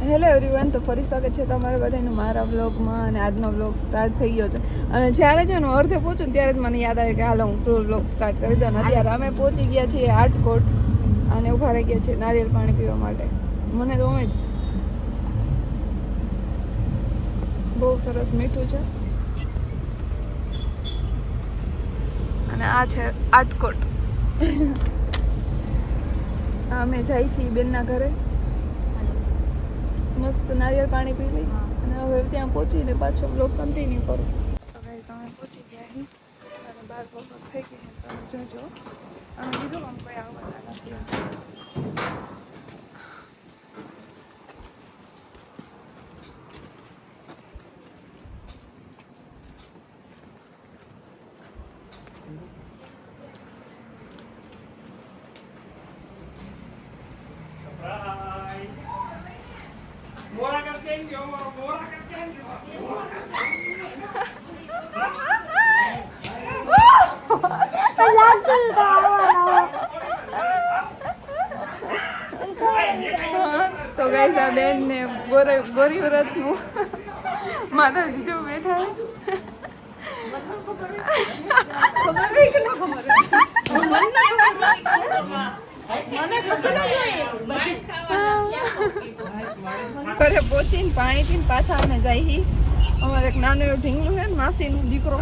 Hello everyone, તો ફરી સ્વાગત છે તમારા બધાનું મારા વ્લોગમાં. અને આજનો વ્લોગ સ્ટાર્ટ થઈ ગયો છે. અને જ્યારે છે ને અડધે પહોંચું ત્યારે જ મને યાદ આવે કે હાલો હું ફૂલ વ્લોગ સ્ટાર્ટ કરી દઉં. અત્યારે અમે પહોંચી ગયા છીએ આટકોટ અને ઊભા રહી ગયા છીએ નારિયેળ પાણી પીવા માટે. મને તો જ બહુ સરસ મીઠું છે. અને આ છે આટકોટ. અમે જાય છીએ બેનના ઘરે, મસ્ત નારિયેળ પાણી પી લઈ અને હવે ત્યાં પહોંચીને પાછો બ્લોગ કન્ટિન્યુ કરું. તો ગાઈસ અમે પહોંચી ગયા અહીં અને 12 વખત થઈ ગઈ તમે જોજો. અમે કીધું આમ કોઈ આવવાના નથી. Mora Carqueño, Mora Carqueño. તો ગાઈસ આ બેન ને ગોરી વ્રતનું માતાજી જો બેઠા ઘરે પહોંચીને પાણી પીને પાછા અમે જઈએ. અમારે એક નાનું એવું ઢીંગલું છે ને, માસીનો દીકરો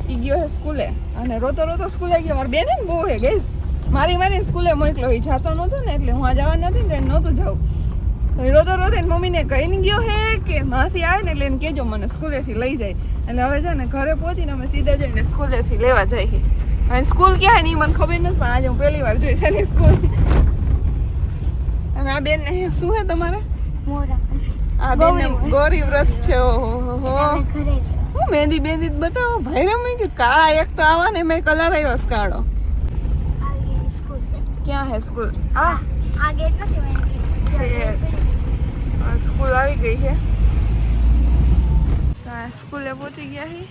એ ગયો છે સ્કૂલે અને રોતો રોતો સ્કૂલે ગયો. મારી બેન ને બહુ હે ગઈશ મારી સ્કૂલે મોકલો. એ જતો નહોતો ને એટલે હું આ જવાની નથી ને નહોતું જવું. તો એ રોતો રોતો મમ્મીને કહીને ગયો હે કે માસી આવે ને એટલે એને કહેજો મને સ્કૂલેથી લઈ જાય. એટલે હવે છે ને ઘરે પહોંચીને અમે સીધા જઈને સ્કૂલેથી લેવા જઈએ. અને સ્કૂલ ક્યાં ને એ મને ખબર નથી, પણ આજે હું પહેલી વાર જોઈ છે ને સ્કૂલ. અને આ બેન ને શું છે તમારે? આ બેન ને ગોરી વ્રત છે. ઓહો હું મહેંદી બેંદી બતાવો ભાઈ રમી કે કાળા એક તો આવા ને મેં કલર આવ્યો કાળો. ક્યાં હે સ્કૂલ? આ ગેટ નથી, સ્કૂલ આવી ગઈ છે. સ્કૂલે પહોંચી ગયા છે.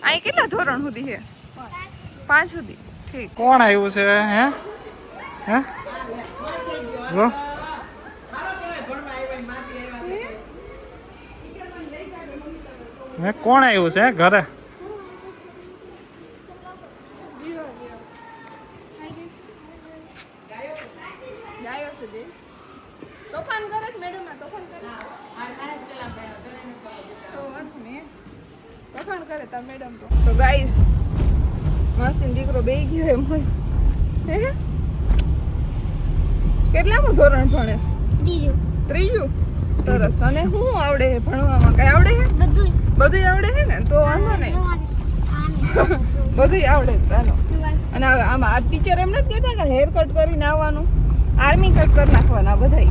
આ કેટલા ધોરણ સુધી છે? 5 સુધી. ઠીક. કોણ આવ્યું છે? હે હે જો કોણ આવ્યું છે ઘરે? તોફાન કરે જ મેડમ, તોફાન કરે તાર મેડમ. તો ગાઈસ માસીનો દીકરો બેહી ગયો એમ હોય. કેટલામું ધોરણ ભણે છે? ત્રીજું. સરસ. અને શું આવડે છે ભણવામાં? કઈ આવડે છે? બધું આવડે છે ને, તો વાંધો નહીં. બધું આવડે. ચાલો. અને આમાં આ ટીચર એમ નથી કહેતા કે હેર કટ કરીને આવવાનું, આર્મી કટ કરી નાખવાના બધા?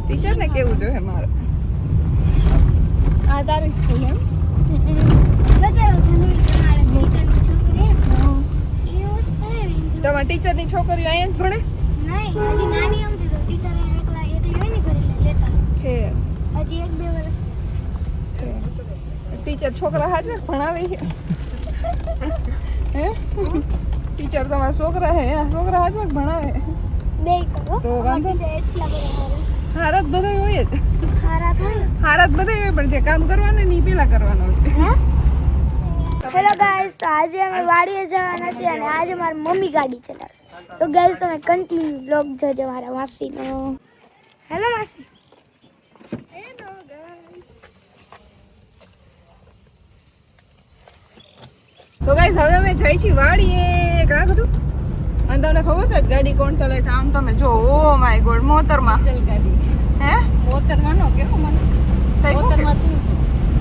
ટીચર ને કેવું જોઈએ મારે? આ તારી સ્કૂલ એમ? તમારા ટીચરની છોકરીઓ અહીંયા જ ભણે? ટીચર છોકરા હાજર ભણાવે છે? હે ટીચર તમારા છોકરા હે? છોકરા હાજર ભણાવે તો વાંધો. હારત બધા હોય જ, હારત બધા હોય, પણ જે કામ કરવાનું ને એ પેલા કરવાનું હોય. હેલો ગાઈસ, તો આજે અમે વાડીએ જવાના છીએ અને આજે મારી મમ્મી ગાડી ચલાવશે. તો ગાઈસ તમે કન્ટિન્યુ બ્લોગ જોજો મારા માસીનો. હેલો માસી. Hello guys. તો ગાઈસ હવે અમે જઈ છીએ વાડીએ. કા કરું અને તમને ખબર છે ગાડી કોણ ચલાવે છે? આમ તમે જો. ઓ માય ગોડ, મોતરમાં ગાડી. હે મોતરમાં નો કેવો મને મોતરમાં તું છું.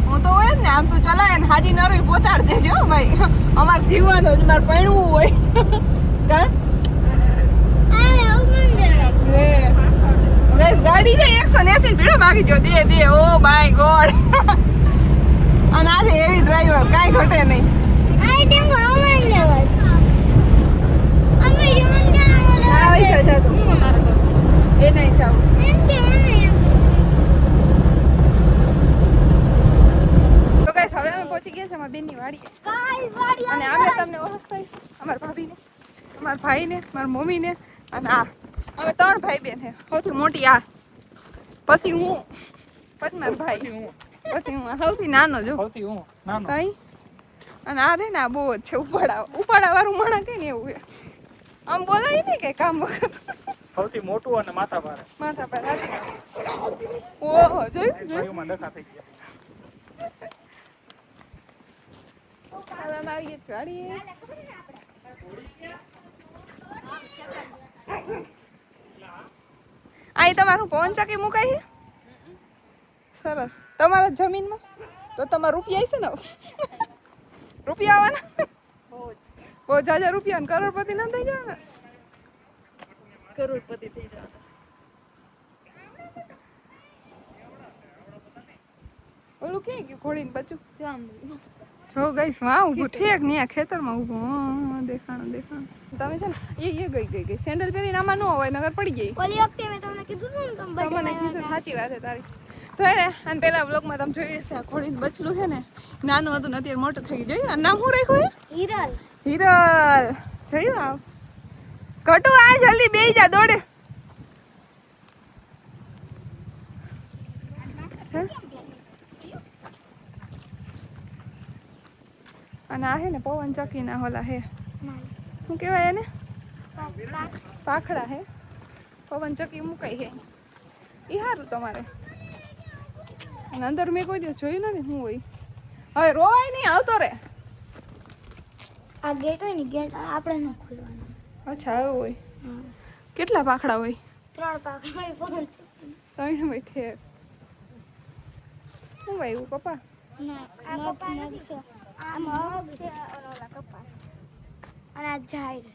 હું તો હોય જ ને, આમ તું ચલાવે ને હાજી નરવી પહોંચાડ દેજો ભાઈ. અમારે જીવવાનું જ, મારે પૈણવું હોય. કા ગાડી છે 180 ભીડો માગી જો દે. Oh my God. અને આજે એવી ડ્રાઈવર કાંઈ ઘટે નહીં. એ નહીં જાવ. તો ગાઈસ હવે અમે પહોંચી ગયા છે અમારા બેનની વાડી. અને અમે તમને ઓળખતા અમારા ભાભીને, અમારા ભાઈને, મારા મમ્મીને અને આ અમે 3 ભાઈ બેન છે. સૌથી મોટી આ, પછી હું, પછી મારા ભાઈ, પછી હું સૌથી નાનો જો કઈ. અને આ રે ને આ બહુ જ છે ઉપાડા વાળું માણસ કે ને એવું છે. આમ બોલાય ને કે કામ વગર. સૌથી મોટું અને માથા ભારે. માથા પર સાચી વાત. ઓહો જોયું ભાઈઓમાં ડખા થઈ ગયા. ચાલો આવીએ ચડીએ. અહીં તમારું પવન ચક્કી મુકાય છે સરસ તમારા જમીનમાં તો તમારા રૂપિયા છે ને રૂપિયા આવવાના બહુ જાજા રૂપિયા ને કરોડપતિ ના થઈ જવાના કરોડપતિ થઈ જવાના ઓલું ક્યાં ગયું ઘોડીને બચ્ચું જો ગઈશ માં ઊભું ઠેક ને ખેતરમાં ઊભું દેખાણું તમે છે ને એ ગઈ સેન્ડલ પહેરીને આમાં ન હોય નગર પડી ગઈ ઓલી વખતે મેં તમને કીધું ને તમે મને કીધું સાચી વાત છે તારી તો ને અને પેલા બ્લોગમાં તમે જોઈએ છે આ ઘોડીનું બચલું છે ને નાનું હતું ને અત્યારે મોટું થઈ ગયું જોયું નામ શું રાખ્યું હિરલ હિરલ જોયું આવ કટુ આ જલ્દી બેહી જા દોડે અને આ હે ને પવન ચક્કી ના હોલા હે શું કહેવાય એને પાખડા હે પવન ચક્કી મુકાઈ હે એ સારું તમારે અને અંદર મેં કોઈ દિવસ જોયું નથી શું હોય હવે રોવાય નહીં આવતો રે આ ગેટ હોય ને ગેટ આપણે ન ખોલવાનો અચ્છા એવું હોય કેટલા પાખડા હોય 3 પાકડા હોય પવન 3 હોય ઠેર શું વાવ્યું પપ્પા ના આ કપા નથી છે આ મગ છે અને ઓલા કપાસ અને આ ઝાડ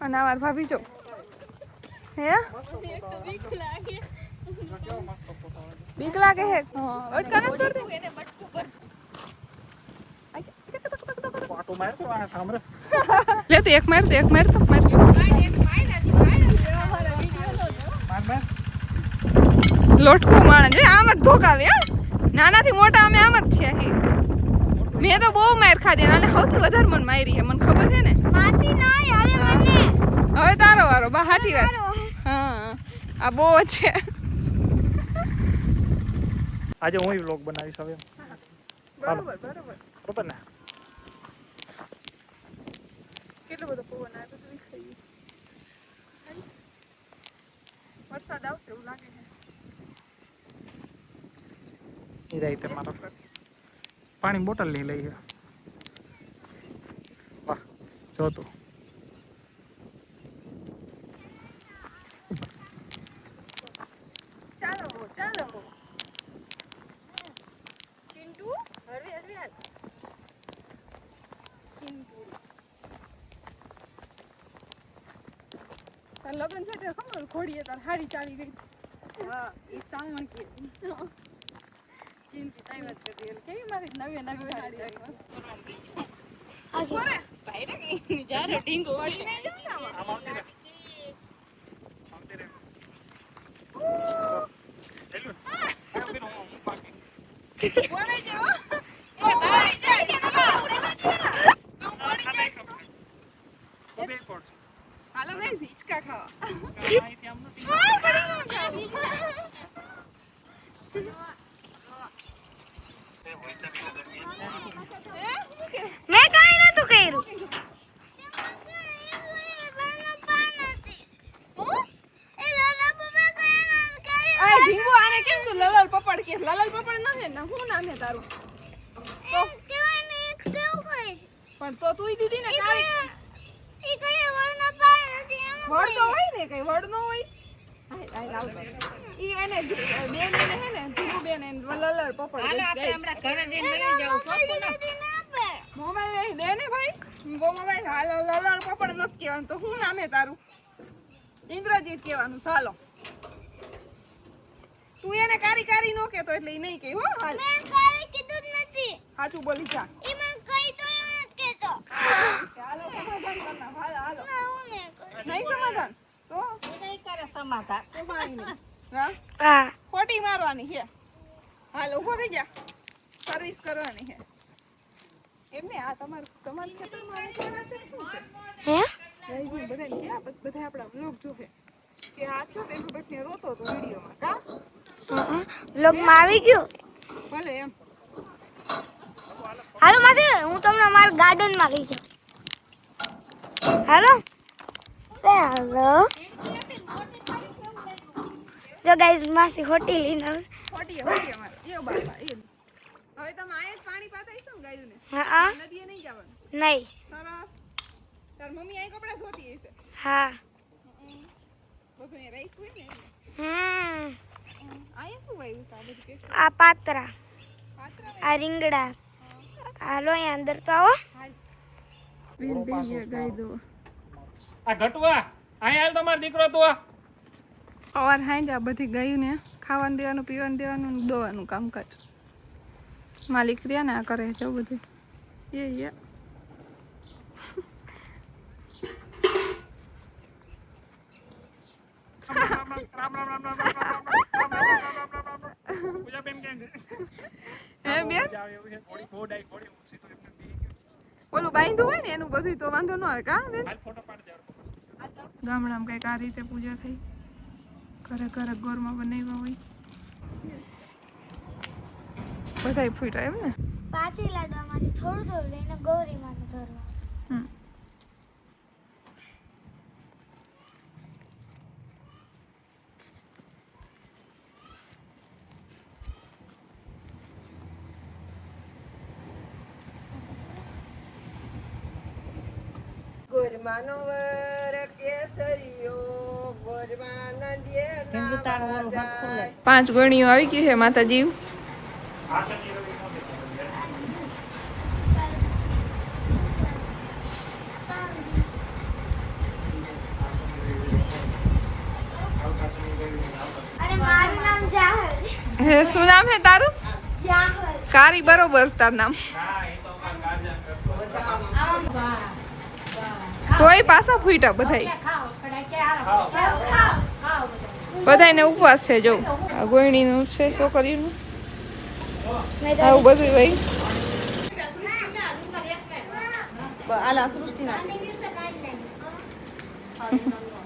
અને અમાર ભાભી જો હે બીક લાગે હે અટકા ન કરતી એને બટકું પર પાટો માર છે આ સામરે લે તો એક માર તો માર લોટકું માણસ જો આમ જ ધોકાવે નાનાથી મોટા અમે આમ જ થયા હે મેં તો બહુ માર ખાધી અને સૌથી વધારે મને મારી હે મને ખબર છે ને માસી નહીં હવે મને હવે તારો વારો બા સાચી વાત હા આ બહુ જ છે આજે હું વ્લોગ બનાવીશ હવે બરોબર બરોબર ને કેટલો બધો પવન આવે તો ખાઈ વરસાદ આવશે એવું લાગે છે એ રીતે મારો પાણી બોટલ લઈ લઈએ વાહ જો તું ચાલો ચિંટુ હરવે હાલ ચિંટુ તાર લગ્ન છે તે ખબર ઘોડીએ તાર હાડી ચાલી ગઈ હા એ સાવણ કે ચિંતી તાઈ વાત કરતી કેવી મારી નવી હાડી આવી મસ્ત ઓરે ભાઈ રે જારે ઢીંગો વાળીને જાવ બોલે જો એ ભાઈ જાય કે ના પડી જાય હાલો ગઈ હિચકા ખાવા મેં કાઈ નતું કર્યું આ ઢીંગો આને કેમ તું લલલ પપડ કે લલલ પપડ ન છે ને શું નામ છે તારું તો પણ તો તું દીદી ને કાઈ વડ તો હોય ને કઈ વડ નો હોય હાય આવતો ઈ એને બેન એને હે ને ઢીંગુ બેન એને લલલ પપડ હાલો આપણે હમણાં ઘરે જઈને મળી જાવ મોબાઈલ લઈ દે ને ભાઈ મોબાઈલ હાલો લલલ પપડ નથી કહેવાનું તો શું નામ છે તારું ઇન્દ્રજીત કહેવાનું ચાલો તું એને કારી નો કહેતો એટલે ઈ નહીં કહે હો હાલ મેં કારી કીધું જ નથી સાચું બોલી જા ઈ મને કહી તો એવું નથી કહેતો હાલો સમાધાન કરના હાલો નહીં સમાધાન તો નહીં કરે સમાધાન તો મારી હા ખોટી મારવાની છે હાલ ઉભો થઈ જા સર્વિસ કરવાની છે એમને આ તમારા ખેતરમાં વેચવાના છે શું છે હે ગાઈઝને બધાને કે આ પછી બધા આપણા વ્લોગ જોવે કે આ છો તે બસ ને રોતો હતો વિડીયોમાં કા વ્લોગમાં આવી ગયું ભલે એમ હાલો માસી હું તમને મારા ગાર્ડનમાં લઈ જાઉં હાલો હાલો જો ગાઈસ માસી હોટી લઈને આવે ખોટી અમારે એ બાપા એ હવે તમે આયે જ પાણી પાતા હશો ને ગાયુંને હા નદીએ નહીં જવાનું નહીં સરસ તાર મમ્મી આય કપડા ધોતી હશે હા બધું અહીંયા રાખ્યું હોય ને એટલે. આયા શું વાવ્યું છે આ બધું કે આ પાત્રા પાત્રા આ રીંગણા હાલો અહીંયા અંદર તો આવો હાલ બેન બેન ગાય દો આ ઘટવા અહીંયા હાલ તમારો દીકરો તો અવાર હાંજ આ બધી ગાયું ને ખાવાનું દેવાનું પીવાનું દેવાનું ને દોવાનું કામકાજ માલિક રહ્યા ને આ કરે છે એવું બધું એ પૂજા બેન કેમ છે હે બેન જાવ એવું છે થોડી બોડાઈ થોડી ઊંચી તો એમને બી ઓલું બાંધ્યું હોય ને એનું બધું તો વાંધો ન આવે કા બેન હાલ ફોટો પાડ જાવ ગામડામાં કંઈક આ રીતે પૂજા થઈ ઘરે ઘરે ગોરમાં બનાવ્યા હોય બધાય ફૂટ્યા એમ ને પાછી લાડવામાંથી થોડું થોડું લઈને ગૌરી માને ધરવા હમ ગોરમાનો વર કેસરીયો ગોરમાન દે ના જાય 5 ગણીઓ આવી ગઈ છે માતાજી આ શનિ રવિ નો અને મારું નામ જાહર હે શું નામ હે તારું જાહર કારી બરોબર છે તારું નામ હા એ તો અમાર ગાર્જન કરતો તોય પાછા ફૂટ્યા બધાય ખાઓ બધાયને ઉપવાસ છે જો આ ગોયણીનું છે છોકરીનું આવું બધું હોય આલા સૃષ્ટિના